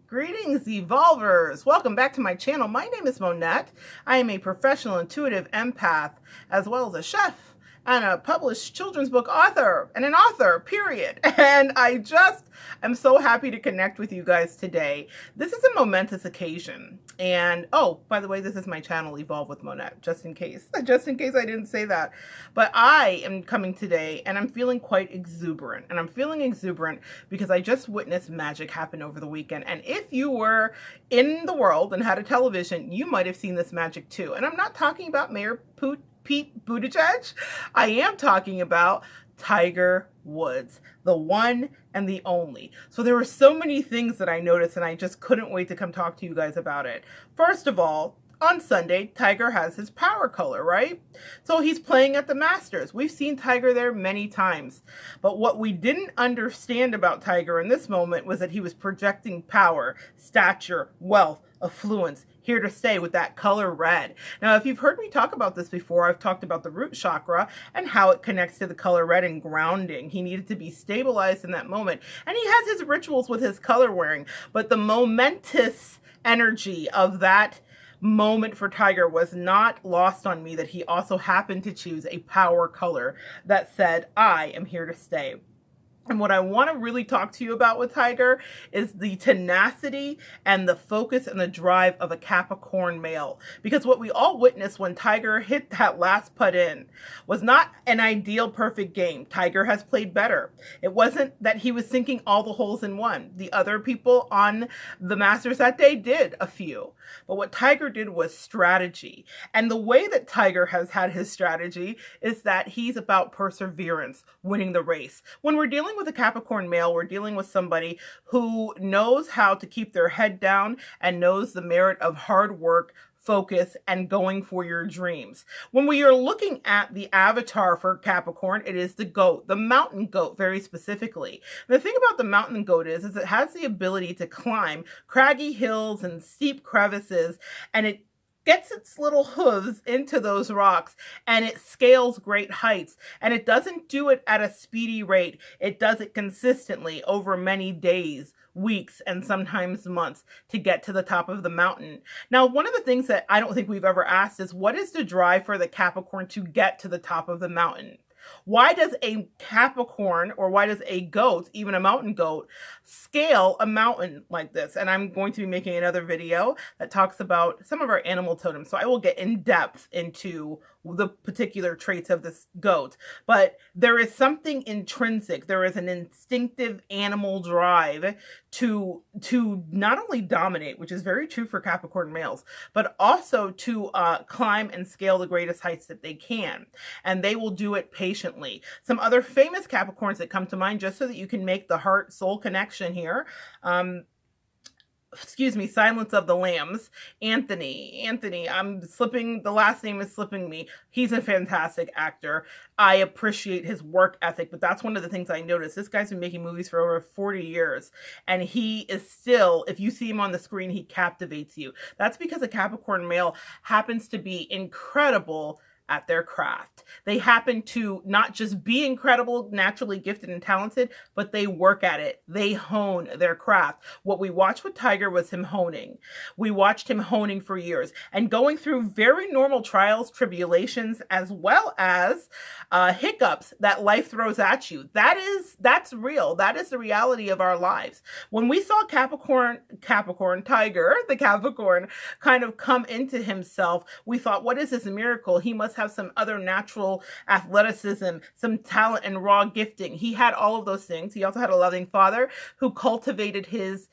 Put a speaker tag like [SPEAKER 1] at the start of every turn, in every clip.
[SPEAKER 1] Greetings, Evolvers! Welcome back to my channel. My name is Monette. I am a professional intuitive empath, as well as a chef and a published children's book author and an author, period. And I'm so happy to connect with you guys today. This is a momentous occasion. And oh, by the way, this is my channel, Evolve with Monette, just in case I didn't say that. But I am coming today and I'm feeling quite exuberant. And I'm feeling exuberant because I just witnessed magic happen over the weekend. And if you were in the world and had a television, you might have seen this magic too. And I'm not talking about Mayor Pete Buttigieg. I am talking about Tiger Woods, the one and the only. So there were so many things that I noticed and I just couldn't wait to come talk to you guys about it. First of all, on Sunday, Tiger has his power color, right? So he's playing at the Masters. We've seen Tiger there many times. But what we didn't understand about Tiger in this moment was that he was projecting power, stature, wealth, affluence, here to stay with that color red. Now, if you've heard me talk about this before, I've talked about the root chakra and how it connects to the color red and grounding. He needed to be stabilized in that moment. And he has his rituals with his color wearing, but the momentous energy of that moment for Tiger was not lost on me, that he also happened to choose a power color that said, I am here to stay. And what I want to really talk to you about with Tiger is the tenacity and the focus and the drive of a Capricorn male. Because what we all witnessed when Tiger hit that last putt in was not an ideal perfect game. Tiger has played better. It wasn't that he was sinking all the holes in one. The other people on the Masters that day did a few. But what Tiger did was strategy. And the way that Tiger has had his strategy is that he's about perseverance, winning the race. When we're dealing with a Capricorn male, we're dealing with somebody who knows how to keep their head down and knows the merit of hard work, focus, and going for your dreams. When we are looking at the avatar for Capricorn, it is the goat, the mountain goat very specifically. The thing about the mountain goat is it has the ability to climb craggy hills and steep crevices, and it gets its little hooves into those rocks and it scales great heights. And it doesn't do it at a speedy rate. It does it consistently over many days, weeks, and sometimes months to get to the top of the mountain. Now, one of the things that I don't think we've ever asked is, what is the drive for the Capricorn to get to the top of the mountain? Why does a Capricorn, or why does a goat, even a mountain goat, scale a mountain like this? And I'm going to be making another video that talks about some of our animal totems. So I will get in depth into the particular traits of this goat. But there is something intrinsic. There is an instinctive animal drive to not only dominate, which is very true for Capricorn males, but also to climb and scale the greatest heights that they can. And they will do it patiently. Some other famous Capricorns that come to mind, just so that you can make the heart-soul connection here. Silence of the Lambs. Anthony, the last name is slipping me. He's a fantastic actor. I appreciate his work ethic, but that's one of the things I noticed. This guy's been making movies for over 40 years, and he is still, if you see him on the screen, he captivates you. That's because a Capricorn male happens to be incredible at their craft. They happen to not just be incredible, naturally gifted and talented, but they work at it. They hone their craft. What we watched with Tiger was him honing. We watched him honing for years and going through very normal trials, tribulations, as well as hiccups that life throws at you. That's real. That is the reality of our lives. When we saw Tiger, the Capricorn, kind of come into himself, we thought, what is this miracle? He must have some other natural athleticism, some talent and raw gifting. He had all of those things. He also had a loving father who cultivated his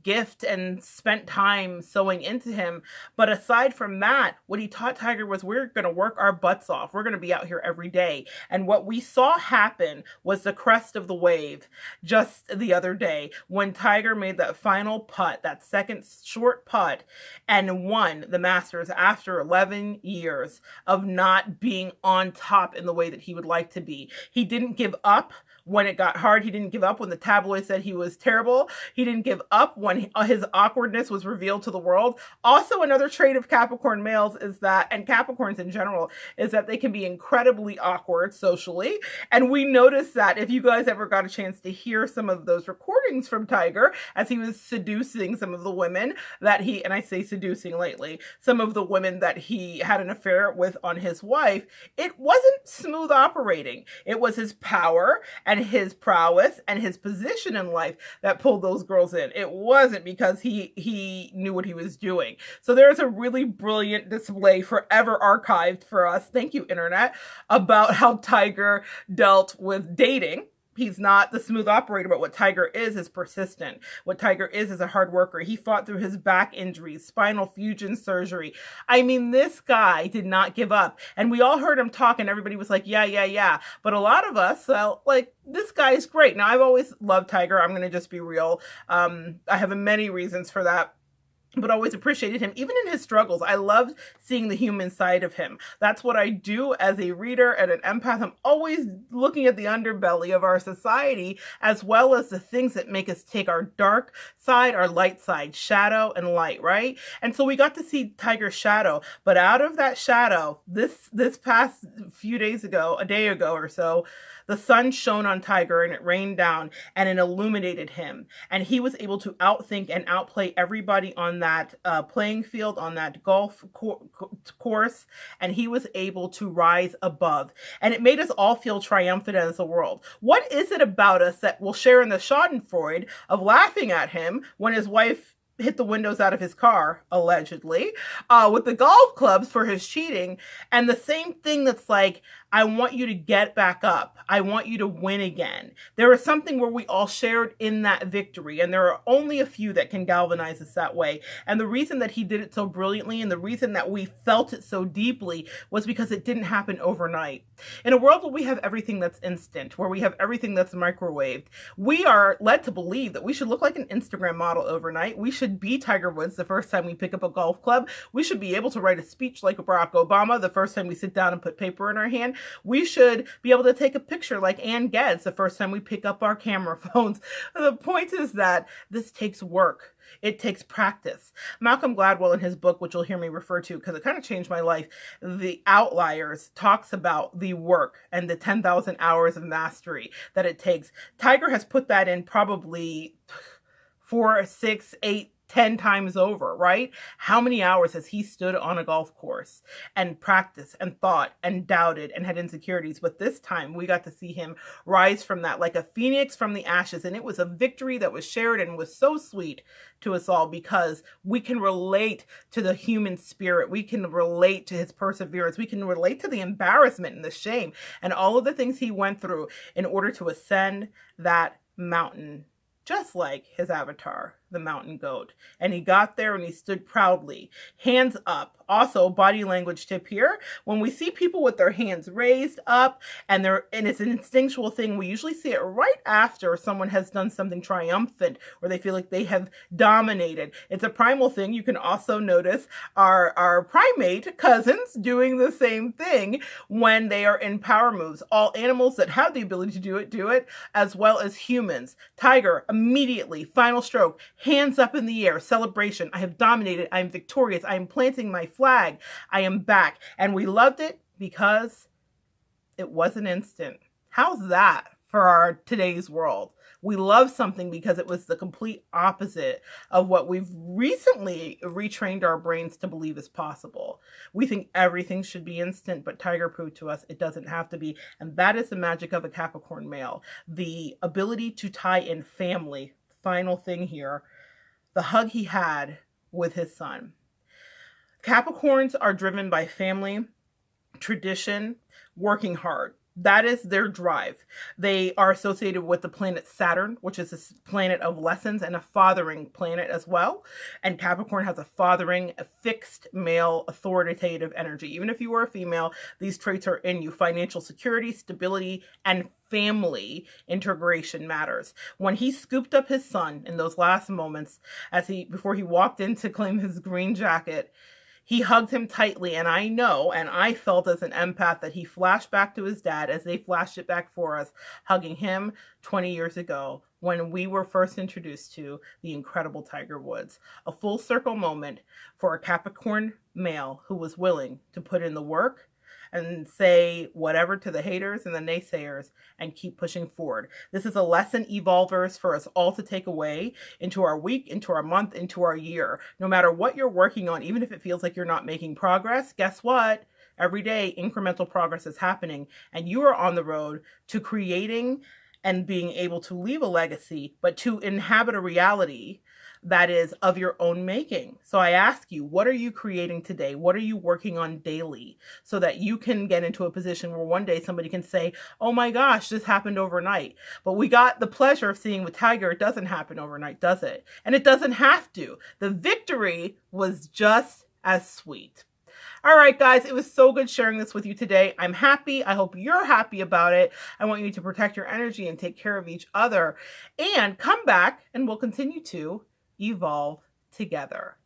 [SPEAKER 1] gift and spent time sowing into him. But aside from that, what he taught Tiger was, we're going to work our butts off. We're going to be out here every day. And what we saw happen was the crest of the wave just the other day when Tiger made that final putt, that second short putt, and won the Masters after 11 years of not being on top in the way that he would like to be. He didn't give up when it got hard. He didn't give up when the tabloids said he was terrible. He didn't give up when his awkwardness was revealed to the world. Also, another trait of Capricorn males is that, and Capricorns in general, is that they can be incredibly awkward socially. And we noticed that if you guys ever got a chance to hear some of those recordings from Tiger as he was seducing some of the women that he, and I say seducing lately, some of the women that he had an affair with on his wife, it wasn't smooth operating. It was his power and his prowess and his position in life that pulled those girls in. It wasn't because he knew what he was doing. So there's a really brilliant display forever archived for us, thank you internet, about how Tiger dealt with dating. He's not the smooth operator, but what Tiger is persistent. What Tiger is a hard worker. He fought through his back injuries, spinal fusion surgery. I mean, this guy did not give up. And we all heard him talk and everybody was like, yeah. But a lot of us felt like, this guy is great. Now, I've always loved Tiger. I'm going to just be real. I have many reasons for that, but always appreciated him, even in his struggles. I loved seeing the human side of him. That's what I do as a reader and an empath. I'm always looking at the underbelly of our society, as well as the things that make us take our dark side, our light side, shadow and light, right? And so we got to see Tiger's shadow, but out of that shadow, this past few days ago, a day ago or so, the sun shone on Tiger and it rained down and it illuminated him. And he was able to outthink and outplay everybody on that playing field, on that golf course. And he was able to rise above. And it made us all feel triumphant as a world. What is it about us that will share in the schadenfreude of laughing at him when his wife hit the windows out of his car, allegedly, with the golf clubs for his cheating, and the same thing that's like, I want you to get back up. I want you to win again. There is something where we all shared in that victory, and there are only a few that can galvanize us that way. And the reason that he did it so brilliantly and the reason that we felt it so deeply was because it didn't happen overnight. In a world where we have everything that's instant, where we have everything that's microwaved, we are led to believe that we should look like an Instagram model overnight. We should be Tiger Woods the first time we pick up a golf club. We should be able to write a speech like Barack Obama the first time we sit down and put paper in our hand. We should be able to take a picture like Ann Geddes the first time we pick up our camera phones. The point is that this takes work. It takes practice. Malcolm Gladwell in his book, which you'll hear me refer to because it kind of changed my life, The Outliers, talks about the work and the 10,000 hours of mastery that it takes. Tiger has put that in probably 4, 6, 8, 10 times over, right? How many hours has he stood on a golf course and practiced and thought and doubted and had insecurities? But this time we got to see him rise from that like a phoenix from the ashes. And it was a victory that was shared and was so sweet to us all because we can relate to the human spirit. We can relate to his perseverance. We can relate to the embarrassment and the shame and all of the things he went through in order to ascend that mountain, just like his avatar, the mountain goat. And he got there and he stood proudly, hands up. Also, body language tip here. When we see people with their hands raised up and it's an instinctual thing, we usually see it right after someone has done something triumphant or they feel like they have dominated. It's a primal thing. You can also notice our primate cousins doing the same thing when they are in power moves. All animals that have the ability to do it, as well as humans. Tiger, immediately, final stroke, hands up in the air, celebration. I have dominated. I am victorious. I am planting my flag. I am back. And we loved it because it wasn't instant. How's that for our today's world? We love something because it was the complete opposite of what we've recently retrained our brains to believe is possible. We think everything should be instant, but Tiger proved to us it doesn't have to be. And that is the magic of a Capricorn male. The ability to tie in family. Final thing here. The hug he had with his son. Capricorns are driven by family, tradition, working hard. That is their drive. They are associated with the planet Saturn, which is a planet of lessons and a fathering planet as well. And Capricorn has a fathering, a fixed male, authoritative energy. Even if you are a female, these traits are in you. Financial security, stability, and family integration matters. When he scooped up his son in those last moments, before he walked in to claim his green jacket, He hugged him tightly, and I know, and I felt as an empath that he flashed back to his dad as they flashed it back for us, hugging him 20 years ago when we were first introduced to the incredible Tiger Woods. A full circle moment for a Capricorn male who was willing to put in the work and say whatever to the haters and the naysayers and keep pushing forward. This is a lesson, evolvers, for us all to take away into our week, into our month, into our year. No matter what you're working on, even if it feels like you're not making progress, guess what? Every day, incremental progress is happening, and you are on the road to creating and being able to leave a legacy, but to inhabit a reality that is of your own making. So I ask you, what are you creating today? What are you working on daily so that you can get into a position where one day somebody can say, oh my gosh, this happened overnight. But we got the pleasure of seeing with Tiger, it doesn't happen overnight, does it? And it doesn't have to. The victory was just as sweet. All right, guys, it was so good sharing this with you today. I'm happy. I hope you're happy about it. I want you to protect your energy and take care of each other. And come back and we'll continue to evolve together.